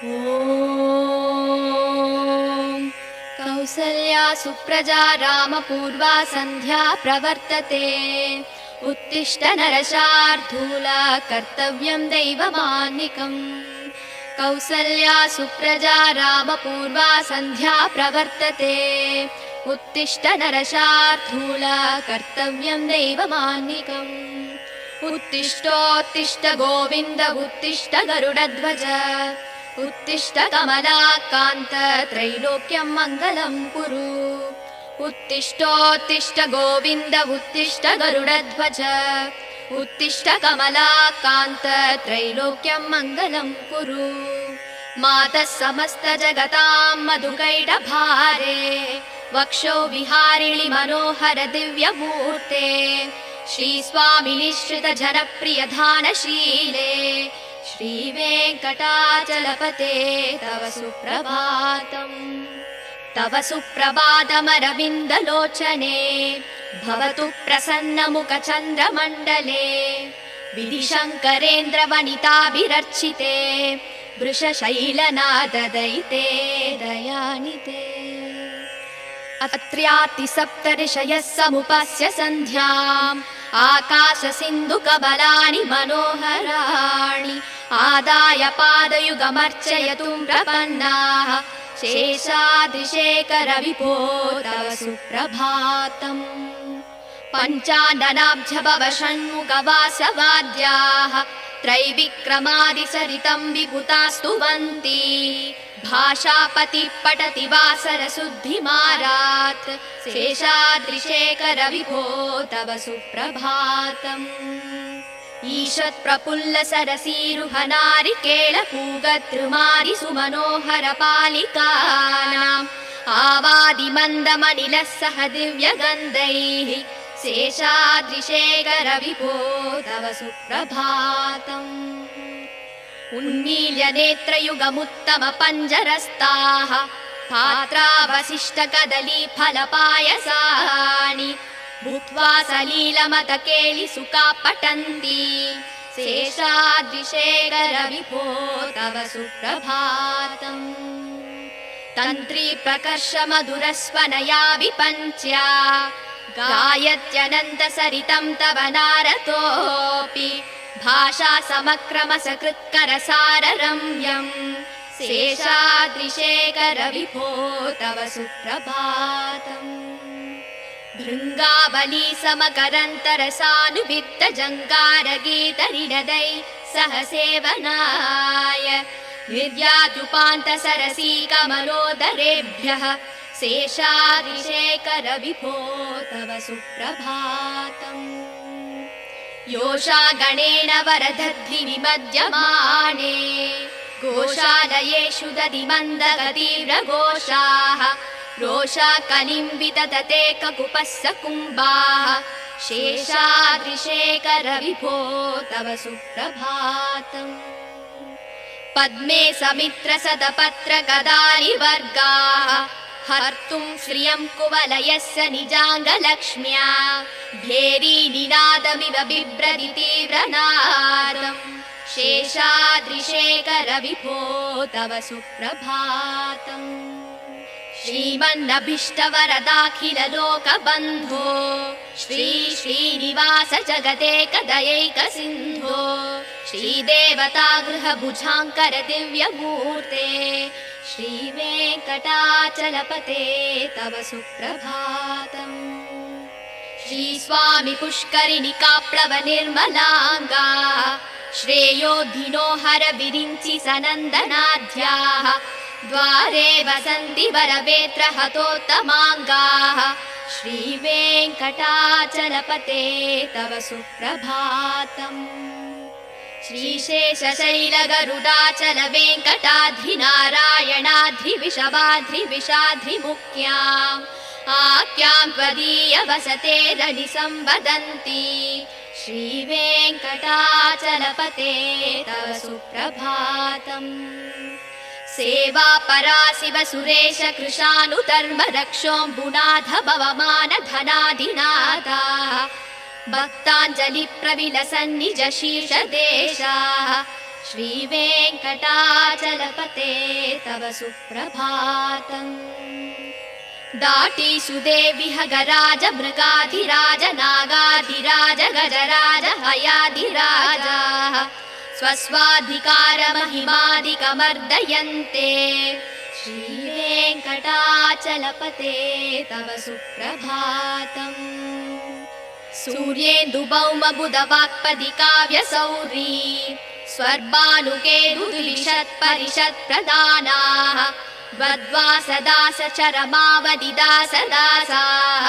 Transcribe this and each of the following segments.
ॐ कौसल्या सुप्रजा रामपूर्वा सन्ध्या प्रवर्तते। उत्तिष्ठ नरशार्दूल कर्तव्यं दैवमान्निकम्। कौसल्या सुप्रजा रामपूर्वा सन्ध्या प्रवर्तते। उत्तिष्ठ नरशार्दूल कर्तव्यं दैवमान्निकम्। उत्तिष्ठोत्तिष्ठ गोविन्द उत्तिष्ठ गरुडध्वज। उत्तिष्ठ कमलाकान्त त्रैलोक्यं मङ्गलं कुरु। उत्तिष्ठोत्तिष्ठ गोविन्द उत्तिष्ठ गरुडध्वज। उत्तिष्ठ कमलाकान्त त्रैलोक्यं मङ्गलं कुरु। मातः समस्त जगतां मधुकैटभारे। वक्षो विहारिणि मनोहर दिव्यमूर्ते। श्रीस्वामिनिश्रित जनप्रिय धानशीले। श्रीवेङ्कटाचलपते तव सुप्रभातम्। तव सुप्रभातमरविन्दलोचने। भवतु प्रसन्नमुखचन्द्रमण्डले। विधिशङ्करेन्द्रवनिताभिरर्चिते। वृषशैलनाददयिते दयानिते। अत्र्यातिसप्तऋषयः समुपस्य सन्ध्याम्। आकाशसिन्धुकमलानि मनोहराणि। आदाय पादयुगमर्चयतुं प्रपन्नाः। शेषाद्रिशेखर विभो तव सुप्रभातम्। पञ्चाननाब्ज भव षण्मुखवासवाद्याः। त्रैविक्रमादिसरितं विभुतास्तुवन्ति। भाषापति पठति वासरशुद्धिमारात्। शेषाद्रिशेखर विभो तव सुप्रभातम्। ईषत् प्रफुल्ल सरसीरुहनारिकेळपूगद्रुमारि सुमनोहर पालिकानाम्। आवादिमन्दमनिलः सह दिव्यगन्धैः। शेषाद्रिशेखर विभो तव सुप्रभातम्। उन्मील्य नेत्रयुगमुत्तम पञ्जरस्ताः। पात्रावशिष्ट कदली फलपायसानि। भूत्वा सलीलमतकेलि सुखा पठन्ति। शेषाद्रिशेखर विभो तव सुप्रभातम्। तन्त्री प्रकर्ष मधुरस्वनया विपञ्च्या। गायत्यनन्त सरितं तव नारतोऽपि। भाषा समक्रम सकृत्कर साररम्यम्। शेषाद्रिशेखर विभो तव सुप्रभातम्। भृङ्गावली समकरन्तरसानुवित्त जङ्गारगीतरिणदै सह सेवनाय। निर्यातुपान्त सरसी कमलोदरेभ्यः। शेषाद्रिशेखर विभो तव सुप्रभातम्। योषा गणेन वरदध्नि विमध्यमाने। गोशालयेषु दधिमन्दगतीव्रघोषाः। रोषा कलिं विदधते ककुपस्य कुम्भाः। शेषाद्रिशेखर विभो तव सुप्रभातम्। पद्मे समित्र सदपत्र गदारिवर्गाः। हर्तुं श्रियं कुवलयस्य निजाङ्गलक्ष्म्या। भेरी निनादमिव बिभ्रति तीव्रनादम्। शेषाद्रिशेखर विभो तव सुप्रभातम्। श्रीमन्नभीष्टवरदाखिल लोकबन्धो। श्री श्रीनिवास जगदेकदयैक सिन्धो। श्रीदेवता गृहभुजाङ्कर दिव्यमूर्ते। श्रीवेङ्कटाचलपते तव सुप्रभातम्। श्रीस्वामि पुष्करिणि काप्लव निर्मलाङ्गा। श्रेयोधिनो हर विरिञ्चि सनन्दनाद्याः। द्वारे वसन्ति वरवेत्र हतोत्तमाङ्गाः। श्रीवेङ्कटाचलपते तव सुप्रभातम्। श्रीशेषशैलगरुडाचल वेङ्कटाद्रिनारायणाद्रिविषवाद्रिविषाद्रिमुख्याम्। आख्यां त्वदीय वसते रनिसंवदन्ति। श्रीवेङ्कटाचलपते तव सुप्रभातम्। सेवा पराशिव सुरेश कृशानुधर्म रक्षोऽम्बुनाथ भवमान धनाधिनाथा। भक्ताञ्जलि प्रविलसन्निज शीर्षदेशाः। श्रीवेङ्कटाचलपते तव सुप्रभातम् दाटी सुदेविह गराज मृगाधिराज नागाधिराज गजराज हयाधिराजाः स्वस्वाधिकारमहिमादिकमर्दयन्ते श्रीवेङ्कटाचलपते तव सुप्रभातम् सूर्येन्दुभौमबुधवाक्पदी काव्यसौरी स्वर्भानुकेतुलिषत्परिषत्प्रदानाः वद्वासदासचरमावदिदासदासाः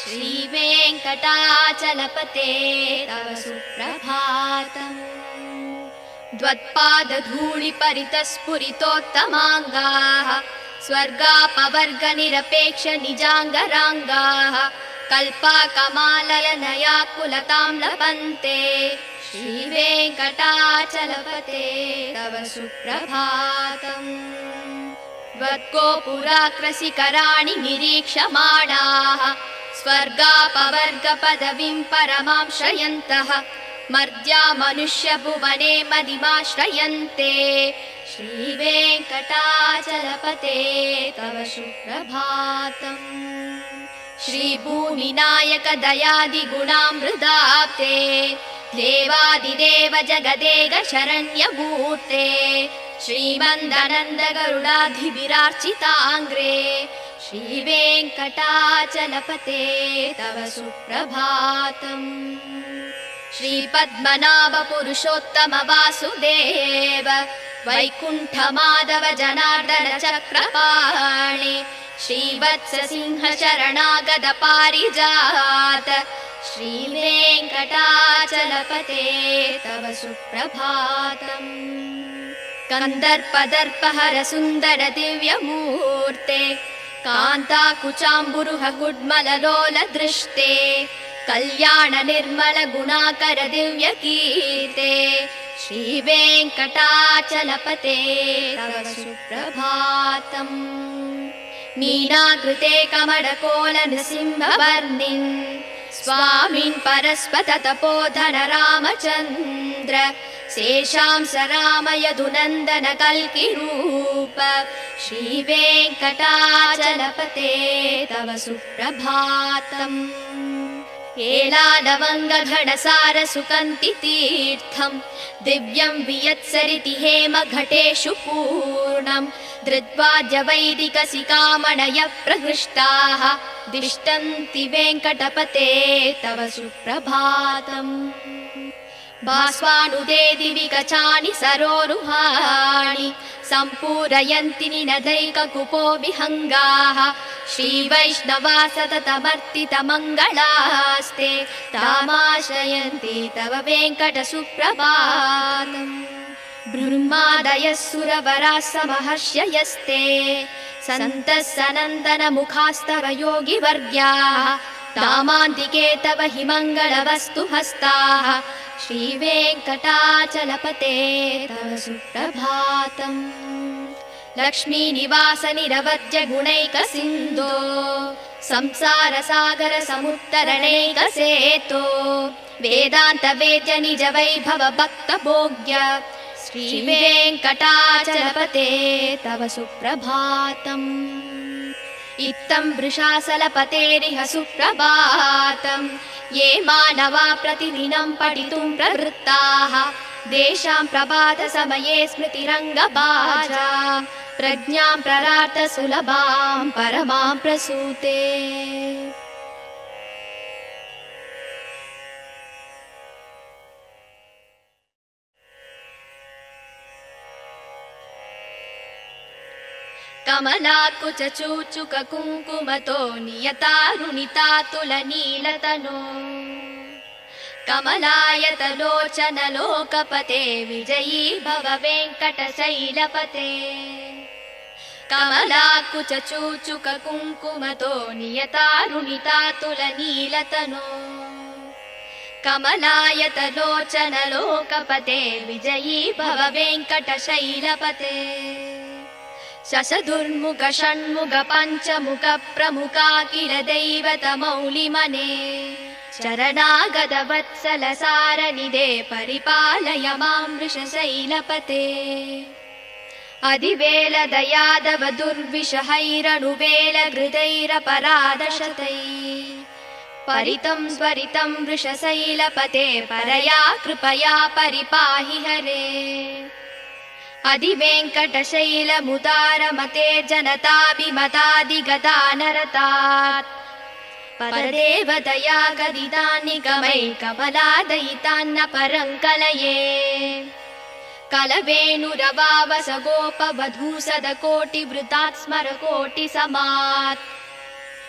श्रीवेङ्कटाचलपते तव सुप्रभातम् द्वत्पादधूलिपरितस्फुरितोत्तमाङ्गाः स्वर्गापवर्गनिरपेक्ष निजाङ्गराङ्गाः कल्पाकमालयनयाकुलतां लभन्ते श्रीवेङ्कटाचलपते तव सुप्रभातम् त्वत्कोपुराकृशिखराणि निरीक्षमाणाः स्वर्गापवर्गपदवीं परमां श्रयन्तः मर्त्या मनुष्यभुवने मदिमाश्रयन्ते श्रीवेङ्कटाचलपते तव सुप्रभातम् श्रीभूमिनायक दयादिगुणामृताप्ते देवादिदेव जगदेक शरण्यमूर्ते श्रीमन्दनन्द गरुडाधिभिरार्चिताङ्ग्रे श्रीवेङ्कटाचलपते तव सुप्रभातम् श्रीपद्मनाभ पुरुषोत्तम वासुदेव वैकुण्ठ माधव जनार्दन चक्रपाणि श्रीवत्स सिंह शरणागत पारिजात श्रीवेङ्कटाचलपते तव सुप्रभातम् कन्दर्पदर्पहर सुन्दर दिव्यमूर्ते कान्ताकुचाम्बुरुह गुड्मललोल दृष्टे कल्याण निर्मल गुणाकर दिव्यकीर्ते श्रीवेङ्कटाचलपते तव सुप्रभातम् मीनाकृते कमलकोल नृसिंहवर्णिन् स्वामिन् परस्पत तपोधन रामचन्द्र शेषांस राम यदुनन्दन कल्किरूप श्रीवेङ्कटाचलपते तव सुप्रभातम् एलानवङ्गघनसार सुकन्ति तीर्थम् दिव्यं वियत्सरिति हेम घटेषु पूर्णम् धृत्वाद्य वैदिकसिकामणय प्रहृष्टाः दिष्टन्ति वेङ्कटपते तव सुप्रभातम् भास्वानुदे दिवि कचानि सरोरुहाणि सम्पूरयन्ति निनदैककुपो विहङ्गाः श्रीवैष्णवा सततमर्तितमङ्गलास्ते तामाश्रयन्ति तव वेङ्कट सुप्रभातम् ब्रह्मादयः सुरवराः समहर्षयस्ते सन्तः सनन्दन मुखास्तव योगिवर्ग्याः तामान्तिके तव हि मङ्गलवस्तु हस्ताः श्रीवेङ्कटाचलपते तव सुप्रभातम् लक्ष्मीनिवास निरवद्य गुणैक सिन्धो संसार सागर समुत्तरणैकसेतो वेदान्त वेद्य निज वैभव भक्त भोग्य श्रीवेङ्कटाचलपते तव सुप्रभातम् इत्थं वृषाचलपतेरिह सुप्रभातम् ये मानवा प्रतिदिनं पठितुं प्रवृत्ताः तेषां प्रभातसमये स्मृतिरङ्गभाजा प्रज्ञां प्ररार्थ सुलभां परमां प्रसूते कमलाकुचूचुक कुङ्कुमतो नियतारुणितातुलनीलतनो कमलायतलोचन लोकपते विजयी भव वेङ्कटशैलपते कमलाकुचूचुक कुङ्कुमतो नियतारुणितातुलनीलतनो कमलायतलोचन लोकपते विजयी भव वेङ्कटशैलपते शशदुर्मुख षण्मुख पञ्चमुख प्रमुखा किल दैवतमौलिमने चरणागतवत्सलसारनिधे परिपालय मां वृषशैलपते अधिवेलदयादव दुर्विषहैरनुवेलहृदैरपराधशतैः परितं स्वरितं वृषशैलपते परया कृपया परिपाहि हरे अधिवेङ्कटशैलमुदारमते जनताभिमतादिगदानरतात् परदेवदया गदितान्निगमैकमलादयितान्न परङ्कलये कलवेणुरवावस गोपवधूसदकोटिवृतात् स्मरकोटिसमात्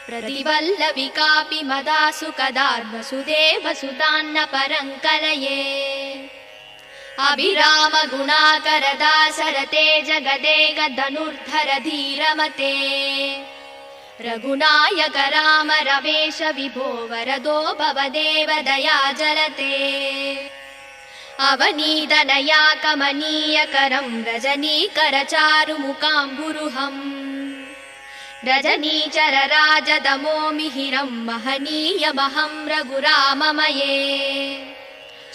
प्रतिवल्लविकापि मदासु कदाद्वसुदेवसुतान्न परङ्कलये अभिराम गुणाकरदासरते जगदेकधनुर्धर धीरमते रघुनायक राम रमेश विभो वरदो भवदेव दया जलते अवनीतनया कमनीयकरं रजनीकर चारुमुकाम्बुरुहम् रजनीचर राजदमो मिहिरं महनीयमहं रघुराममये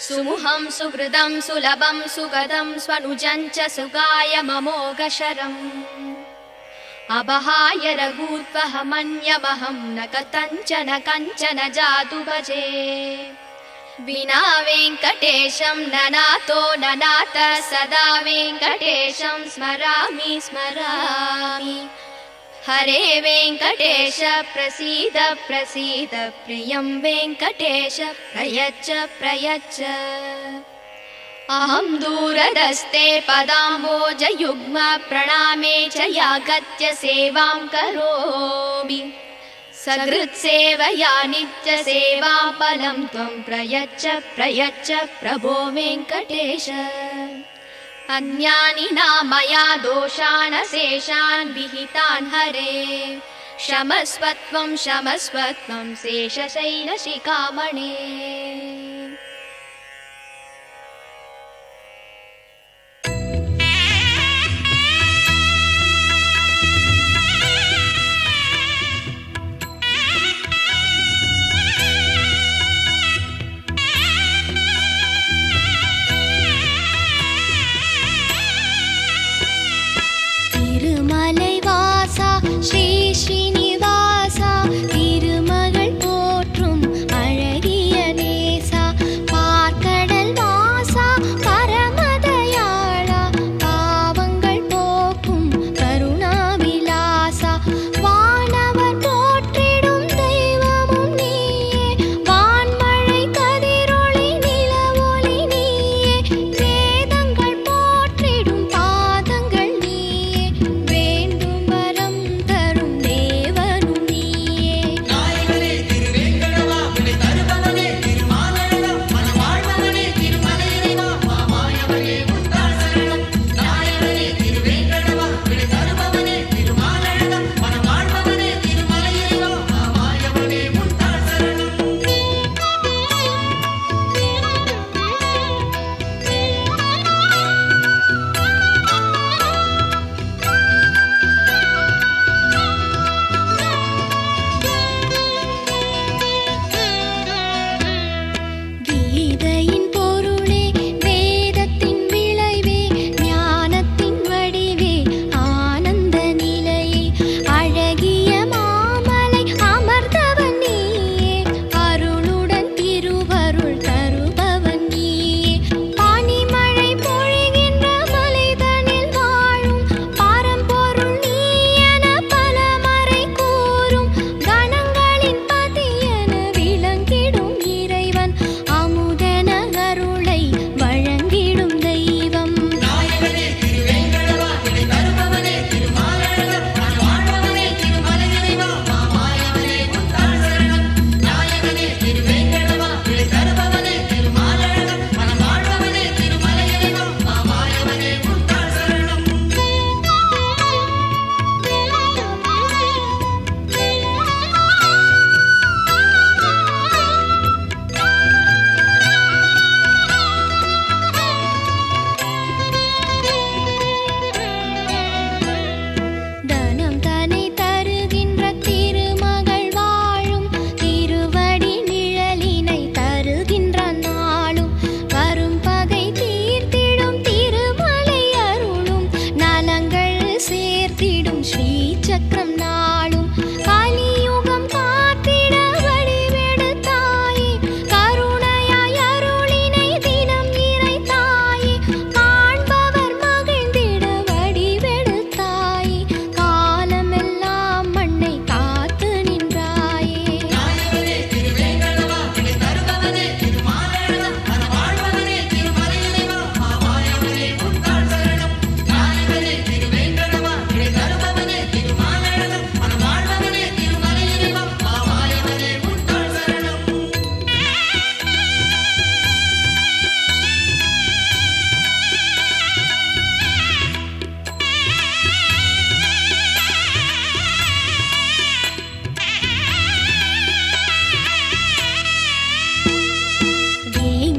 सुमुहं सुहृदं सुलभं सुगदं स्वनुजं च सुगाय ममोघशरम् अबहाय रघूत्वहमन्यमहं न कथञ्चन कञ्चन जातु भजे विना वेङ्कटेशं ननातो ननाथ सदा वेङ्कटेशं स्मरामि स्मरामि हरे वेङ्कटेश प्रसीद प्रसीद प्रियं वेङ्कटेश प्रयच्छ प्रयच्छ अहं दूरदस्ते पदाम्बोजयुग्म प्रणामे च यागत्य सेवां करोमि सकृत्सेवया नित्यसेवाफलं त्वं प्रयच्छ प्रयच्छ प्रभो वेङ्कटेश अन्यानि नामया दोषान् शेषान् विहितान् हरे क्षमस्वत्वं क्षमस्वत्वं शेषशैलशिखामणे श्रीनिवासा तिरुमगळ पोற்றும் अழகிய நேசா சக்கரம் நாளும் கலியுகம் காத்திட வடிவெடுத்தாயே கருணையாய் அருளினை தினம் இறைத்தாயே காண்பவர் மகிழ்ந்திட வடிவெடுத்தாயே காலமெல்லாம் மண்ணை காத்து நின்றாயே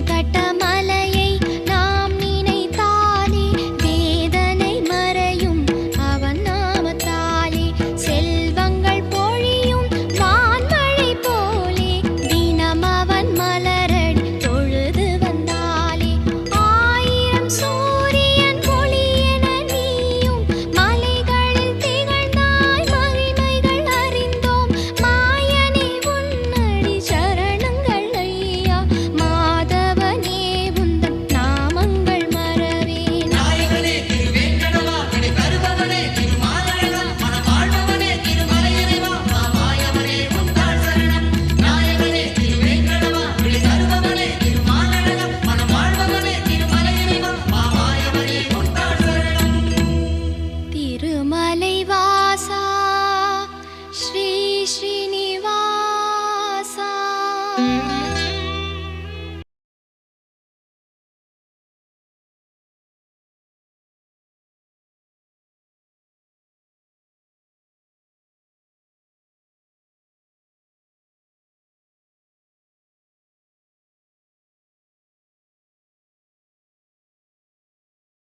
வேங்கடமலையை நாம் நினைத்தாலே வேதனை மறையும் அவன் நாமத்தாலே செல்வங்கள் பொழியும் வான்மழை போலே தினம் அவன் மலரடி தொழுது வந்தாலே ஆயிரம் சூரியன் ஒளியென நீயும் மலைகளில் திகழ்ந்தாய் மகிமைகள் அறிந்தோம் மாயனே உன்னடி சரணங்கள் ஐயா மாதவனே உந்தன் நாமங்கள் மறவேன் திருமலை வாசா ஸ்ரீ ஸ்ரீனிவாசா